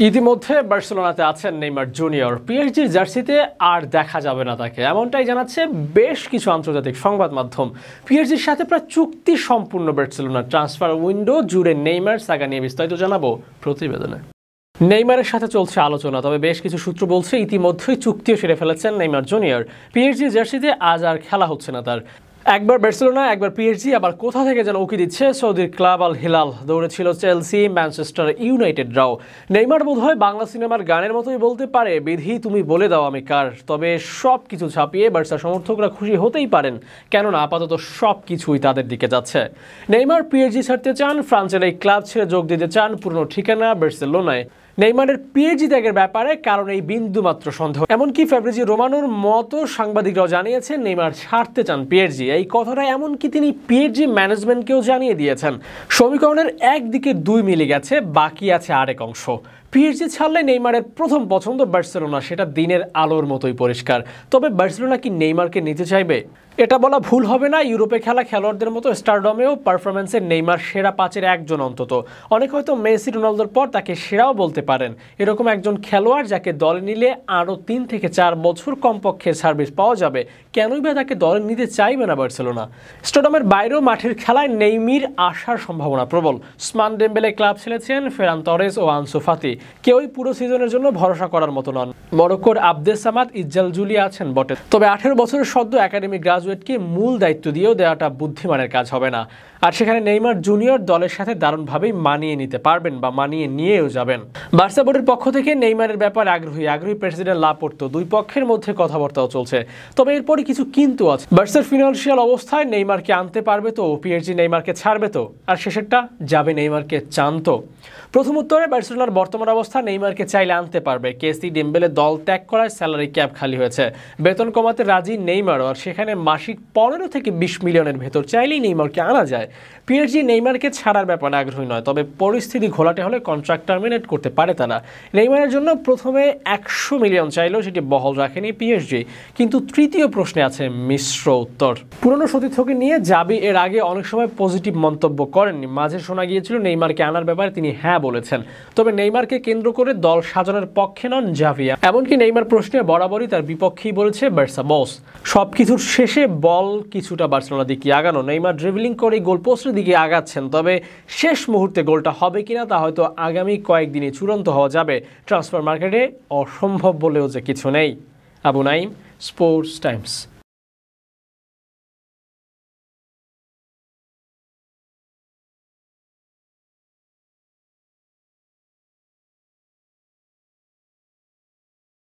ইতিমধ্যে বার্সেলোনাতে আছেন Neymar junior. পিএসজির জার্সিতে আর দেখা যাবে না তাকে, এমনটাই জানাচ্ছে বেশ কিছু আন্তর্জাতিক সংবাদ মাধ্যম। পিএসজির সাথে প্রায় চুক্তি সম্পূর্ণ বার্সেলোনার ট্রান্সফার উইন্ডো জুড়ে নেইমার সাগা নিয়ে বিস্তারিত জানাবো প্রতিবেদনে। নেইমারের সাথে চলছে আলোচনা, তবে বেশ কিছু সূত্র বলছে ইতিমধ্যেই চুক্তিও সেরে ফেলেছেন নেইমার জুনিয়র। পিএসজির জার্সিতে আজ আর খেলা হচ্ছে না তার। একবার বার্সেলোনা, একবার পিএসজি, আবার কোথা থেকে যেন উকি দিচ্ছে সৌদির ক্লাব আল হিলাল। দৌড়েছিল চেলসি, ম্যানচেস্টার ইউনাইটেডরাও। নেইমার বোধহয় বাংলা সিনেমার গানের মতোই বলতে পারে, বিধি তুমি বলে দাও আমি কার। তবে সব কিছু ছাপিয়ে বার্সা সমর্থকরা খুশি হতেই পারেন, কেননা আপাতত সব কিছুই তাদের দিকে যাচ্ছে। নেইমার পিএসজি ছাড়তে চান, ফ্রান্সের এই ক্লাব ছেড়ে যোগ দিতে চান, পুরনো ঠিকানা বার্সেলোনায়। নেইমারের পিএসজি ত্যাগের ব্যাপারে কারণ এই বিন্দুমাত্র সন্দেহ। এমনকি ফ্যাব্রিজিও রোমানোর মতো সাংবাদিকরাও জানিয়েছেন নেইমার ছাড়তে চান পিএসজি। এই কথাটা এমনকি তিনি পিএসজি ম্যানেজমেন্টকেও জানিয়ে দিয়েছেন। সমীকরণের একদিকে দুই মিলে গেছে, বাকি আছে আরেক অংশ। পিএসজি ছাড়লে নেইমারের প্রথম পছন্দ বার্সেলোনা, সেটা দিনের আলোর মতোই পরিষ্কার। তবে বার্সেলোনা কি নেইমারকে নিতে চাইবে? এটা বলা ভুল হবে না। ইউরোপে খেলা খেলোয়াড়দের মতো স্টারডমেও পারফরমেন্সে নেইমার সেরা পাঁচের একজন অন্তত। অনেক হয়তো মেসি, রোনালদোর পর তাকে সেরাও বলতে পারেন। এরকম একজন খেলোয়াড় যাকে দলে নিলে আরও 3 থেকে 4 বছর কমপক্ষে সার্ভিস পাওয়া যাবে, কেনই বা তাকে দলে নিতে চাইবে না বার্সেলোনা? স্টারডমের বাইরেও মাঠের খেলায় নেইমির আসার সম্ভাবনা প্রবল। ওসমান ডেম্বেলে ক্লাব ছেড়েছেন, ফেরান তরেস ও আনসু ফাতি কেউই পুরো সিজনের জন্য ভরসা করার মতো নন। মরক্কোর আবদেস সামাদ, ইজ্জাল জুলি আছেন বটে, তবে 18 বছরের সদ্য একাডেমি গ্রাজুয়েটকে মূল দায়িত্ব দিয়েও দেওয়াটা বুদ্ধিমানের কাজ হবে না। আর সেখানে নেইমার জুনিয়র দলের সাথে দারুণভাবেই মানিয়ে নিতে পারবেন বা মানিয়ে নিয়েও যাবেন। বার্সা বোর্ডের পক্ষ থেকে নেইমারের ব্যাপারে আগ্রহী প্রেসিডেন্ট লাপোর্তো। দুই পক্ষের মধ্যে কথাবার্তাও চলছে, তবে এরপরই কিছু কিন্তু আছে। বার্সার ফিনান্সিয়াল অবস্থায় নেইমারকে আনতে পারবে তো? পিএসজি নেইমারকে ছাড়বে তো? আর শেষেরটা, যাবে নেইমারকে চান তো? প্রথম উত্তরে, বার্সেলোনার বর্তমান অবস্থা নেইমারকে চাইলে আনতে পারবে। কেসি ডেম্বেলে দল ত্যাগ করায় স্যালারি ক্যাপ খালি হয়েছে, বেতন কমাতে রাজি নেইমারও। আর সেখানে মাসিক 15 থেকে 20 মিলিয়নের ভেতর চাইলেই নেইমারকে আনা যায়। পিএসজি নেইমারকে ছাড়ার ব্যাপারে আগ্রহী নয়, তবে পরিস্থিতি ঘোলাটে হলে কন্ট্রাক্ট টার্মিনেট করতে পারে তারা। নেইমারের জন্য প্রথমে 100 মিলিয়ন চাইলেও সেটি বহাল রাখেনি পিএসজি। কিন্তু তৃতীয় প্রশ্নে আছে মিশ্র উত্তর। পুরনো সতীর্থকে নিয়ে জাবি এর আগে অনেক সময় পজিটিভ মন্তব্য করেননি। মাঝে শোনা গিয়েছিল নেইমারকে আনার ব্যাপারে তিনি হ্যাঁ বলেছেন, তবে নেইমারকে কেন্দ্র করে দল সাজানোর পক্ষে নন জাভিয়া। এমনকি নেইমার প্রশ্নে বরাবরই তার বিপক্ষেই বলেছে বার্সা বস। সবকিছুর শেষে বল কিছুটা বার্সেলোনার দিকে আগানো। নেইমার ড্রিবলিং করে গোলপোস্টের দিকে আগাচ্ছেন, তবে শেষ মুহূর্তে গোলটা হবে কিনা তা হয়তো আগামী কয়েকদিনে চূড়ান্ত হওয়া যাবে। ট্রান্সফার মার্কেটে অসম্ভব বলেও যে কিছু নেই। Abu Naim, sports Times.